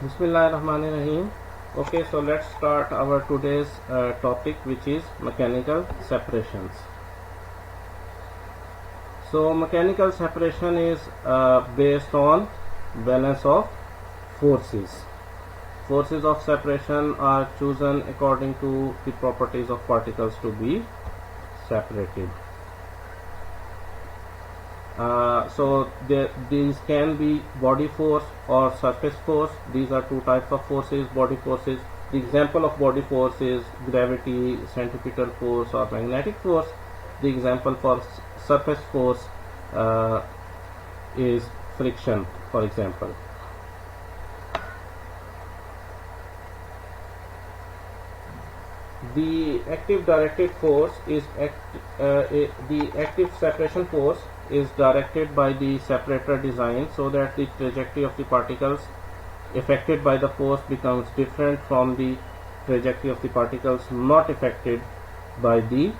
Bismillahirrahmanirrahim. Okay, so let's start our today's topic, which is mechanical separations. So mechanical separation is based on balance of forces. Forces of separation are chosen according to the properties of particles to be separated. So these can be body force or surface force. These are two types of forces, body forces. The example of body force is gravity, centripetal force or magnetic force. The example for surface force is friction, for example. The active directed force is the active separation force is directed by the separator design so that the trajectory of the particles affected by the force becomes different from the trajectory of the particles not affected by the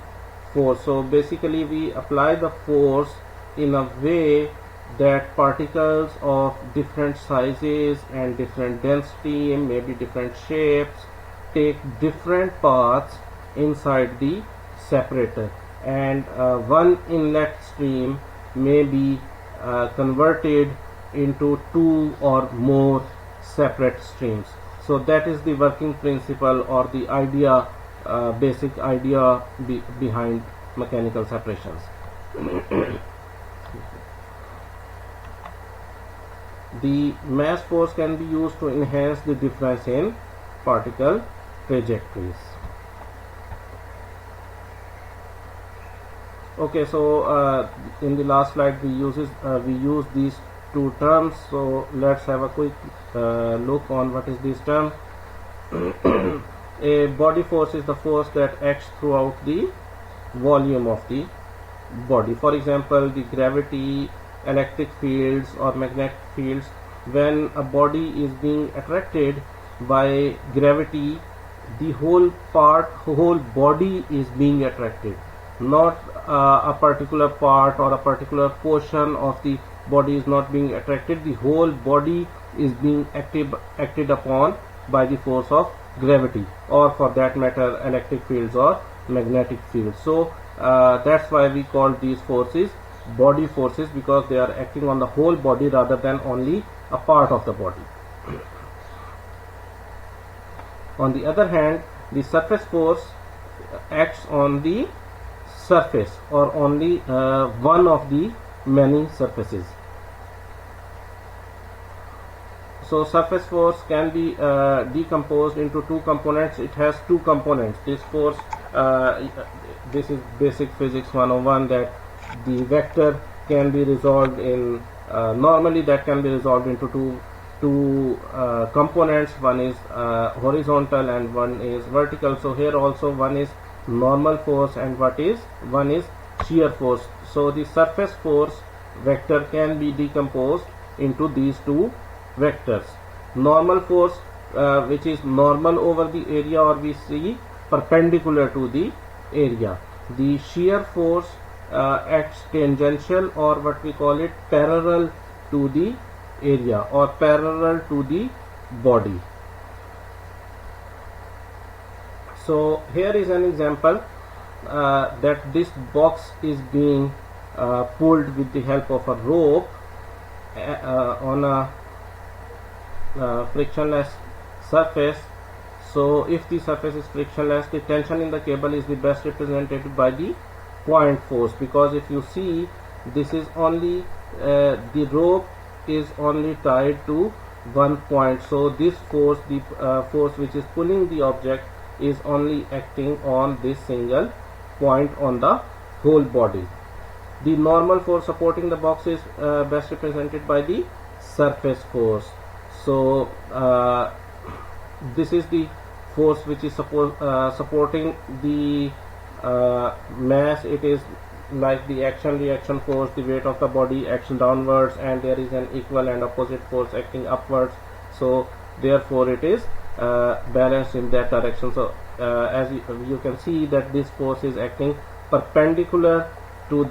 force. So basically we apply the force in a way that particles of different sizes and different density and maybe different shapes take different paths inside the separator, and one inlet stream may be converted into two or more separate streams. So that is the working principle or the idea, basic idea behind mechanical separations. The mass force can be used to enhance the difference in particle trajectories. Okay, so in the last slide we use these two terms. So let's have a quick look on what is this term. A body force is the force that acts throughout the volume of the body. For example, the gravity, electric fields or magnetic fields. When a body is being attracted by gravity, the whole body is being attracted, not a particular part or a particular portion of the body is not being attracted. The whole body is being acted upon by the force of gravity, or for that matter electric fields or magnetic fields. So that's why we call these forces body forces, because they are acting on the whole body rather than only a part of the body. On the other hand, the surface force acts on the surface or only one of the many surfaces. So surface force can be decomposed into two components. It has two components. This force, this is basic physics 101, that the vector can be resolved in normally that can be resolved into two components. One is horizontal and one is vertical. So here also one is normal force and one is shear force. So the surface force vector can be decomposed into these two vectors. Normal force, which is normal over the area, or we see perpendicular to the area. The shear force acts tangential, or what we call it parallel to the area or parallel to the body. So here is an example that this box is being pulled with the help of a rope on a frictionless surface. So if the surface is frictionless, the tension in the cable is the best represented by the point force, because if you see, this is only the rope is only tied to one point. So this force, the force which is pulling the object, is only acting on this single point on the whole body. The normal force supporting the box is best represented by the surface force. So this is the force which is supporting the mass. It is like the action-reaction force, the weight of the body action downwards, and there is an equal and opposite force acting upwards. So therefore it is balanced in that direction. So as you can see that this force is acting perpendicular to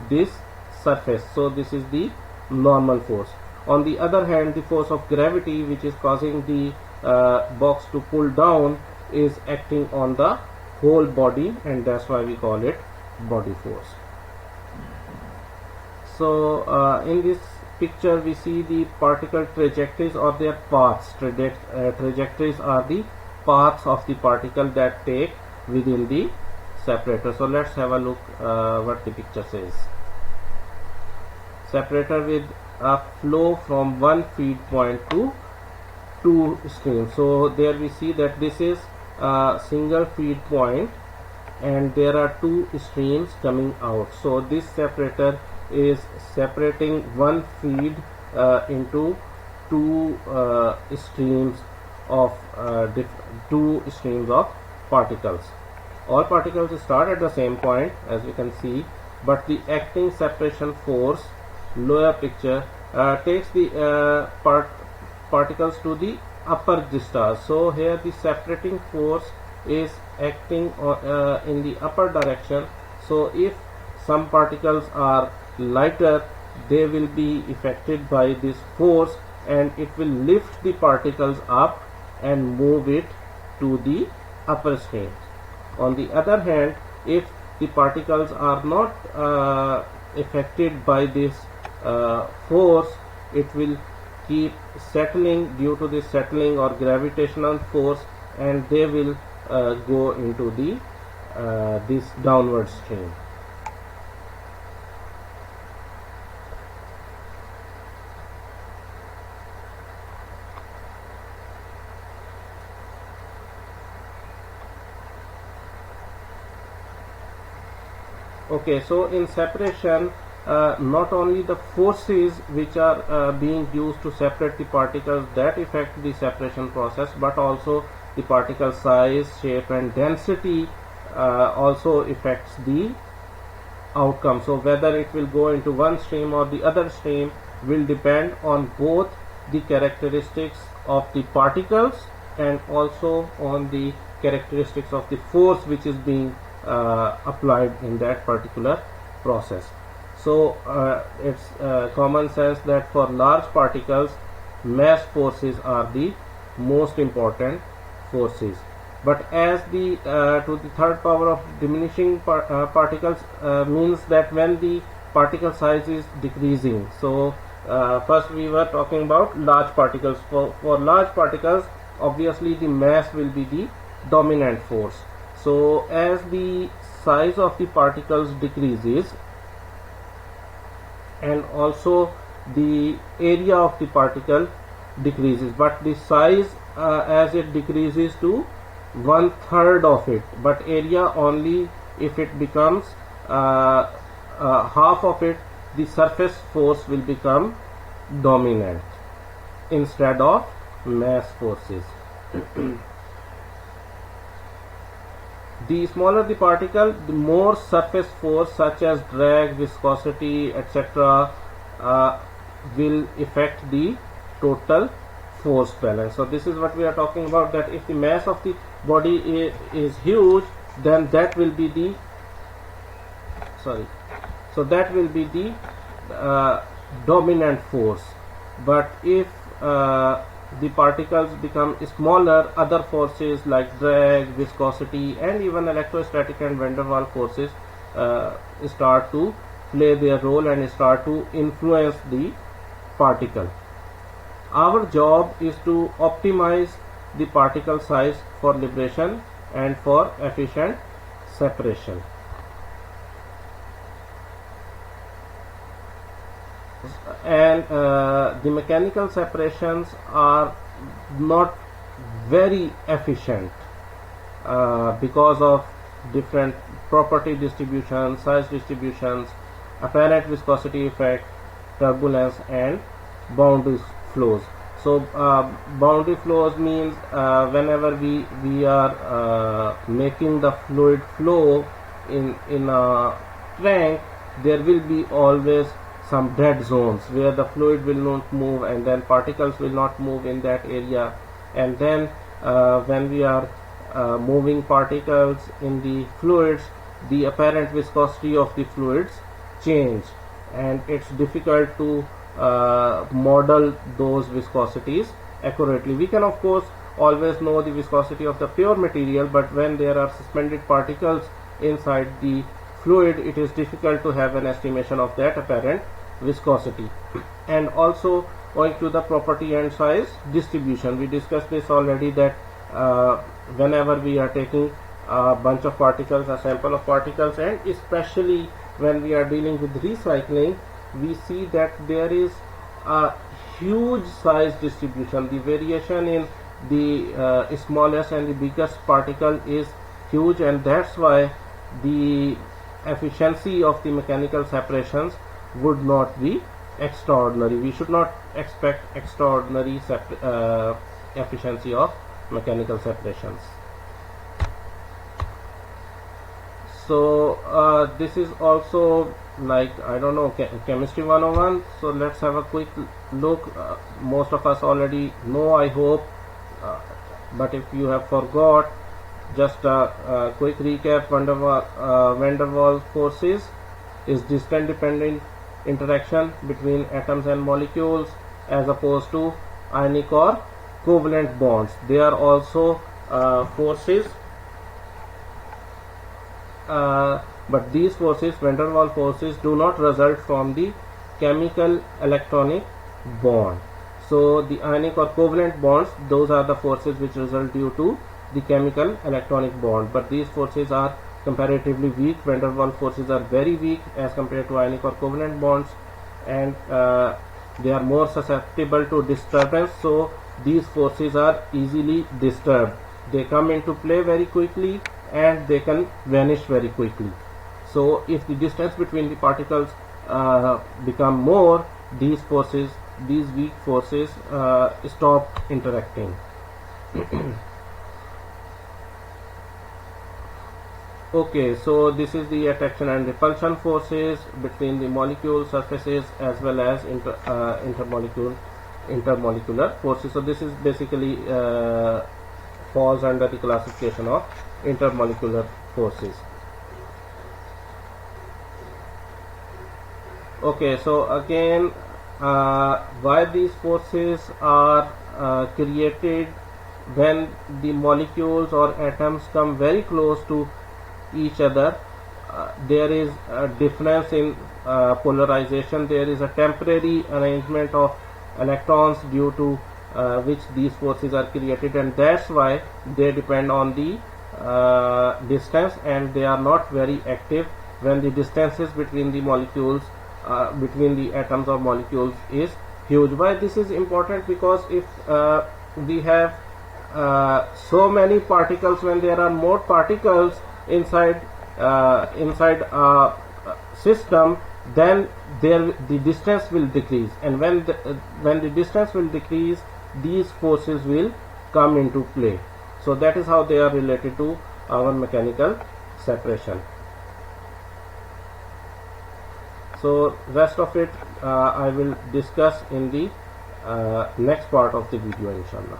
this surface. So this is the normal force. On the other hand, the force of gravity, which is causing the box to pull down, is acting on the whole body, and that's why we call it body force. So in this picture we see the particle trajectories or their paths. Trajectories are the paths of the particle that take within the separator. So let's have a look what the picture says. Separator with a flow from one feed point to two streams. So there we see that this is a single feed point and there are two streams coming out. So this separator is separating one feed into two streams of particles. All particles start at the same point, as you can see, but the acting separation force, lower picture, takes the particles to the upper discharge. So here the separating force is acting in the upper direction. So if some particles are lighter, they will be affected by this force and it will lift the particles up and move it to the upper streams. On the other hand, if the particles are not affected by this force, it will keep settling due to this settling or gravitational force, and they will go into the this downward stream. Okay, so in separation, not only the forces which are being used to separate the particles that affect the separation process, but also the particle size, shape and density also affects the outcome. So whether it will go into one stream or the other stream will depend on both the characteristics of the particles and also on the characteristics of the force which is being applied in that particular process. So it's common sense that for large particles, mass forces are the most important forces. But as the to the third power of diminishing particles means that when the particle size is decreasing. So first we were talking about large particles. For large particles, obviously the mass will be the dominant force. So as the size of the particles decreases and also the area of the particle decreases, but the size as it decreases to 1/3 of it, but area only if it becomes half of it, the surface force will become dominant instead of mass forces. The smaller the particle, the more surface force such as drag, viscosity, etc. Will affect the total force balance. So this is what we are talking about, that if the mass of the body is huge, then that will be the dominant force. But if the particles become smaller, other forces like drag, viscosity and even electrostatic and van der Waals forces start to play their role and start to influence the particle. Our job is to optimize the particle size for liberation and for efficient separation. And the mechanical separations are not very efficient because of different property distributions, size distributions, apparent viscosity effect, turbulence and boundary flows. So boundary flows means whenever we are making the fluid flow in a tank, there will be always some dead zones where the fluid will not move and then particles will not move in that area, and then when we are moving particles in the fluids, the apparent viscosity of the fluids change and it's difficult to model those viscosities accurately. We can of course always know the viscosity of the pure material, but when there are suspended particles inside the fluid, it is difficult to have an estimation of that apparent viscosity. And also owing to the property and size distribution, we discussed this already, that whenever we are taking a bunch of particles, a sample of particles, and especially when we are dealing with recycling, we see that there is a huge size distribution. The variation in the smallest and the biggest particle is huge, and that's why the efficiency of the mechanical separations would not be extraordinary. We should not expect extraordinary efficiency of mechanical separations. So this is also like, I don't know, chemistry 101. So let's have a quick look. Most of us already know, I hope, but if you have forgot, just a quick recap. Van der Waals forces is distance dependent interaction between atoms and molecules, as opposed to ionic or covalent bonds. They are also forces, but these forces, van der Waals forces, do not result from the chemical electronic bond. So the ionic or covalent bonds, those are the forces which result due to the chemical electronic bond, but these forces are comparatively weak. Van der Waals forces are very weak as compared to ionic or covalent bonds, and they are more susceptible to disturbance. So these forces are easily disturbed. They come into play very quickly and they can vanish very quickly. So if the distance between the particles become more, these forces, these weak forces, stop interacting. Okay, so this is the attraction and repulsion forces between the molecule surfaces as well as intermolecular forces. So this is basically falls under the classification of intermolecular forces. Okay, so again, why these forces are created when the molecules or atoms come very close to each other. There is a difference in polarization. There is a temporary arrangement of electrons due to which these forces are created, and that's why they depend on the distance, and they are not very active when the distances between the molecules, between the atoms or molecules, is huge. Why this is important? Because if we have so many particles, when there are more particles inside a system, then the distance will decrease, and when the distance will decrease, these forces will come into play. So that is how they are related to our mechanical separation. So rest of it I will discuss in the next part of the video, inshallah.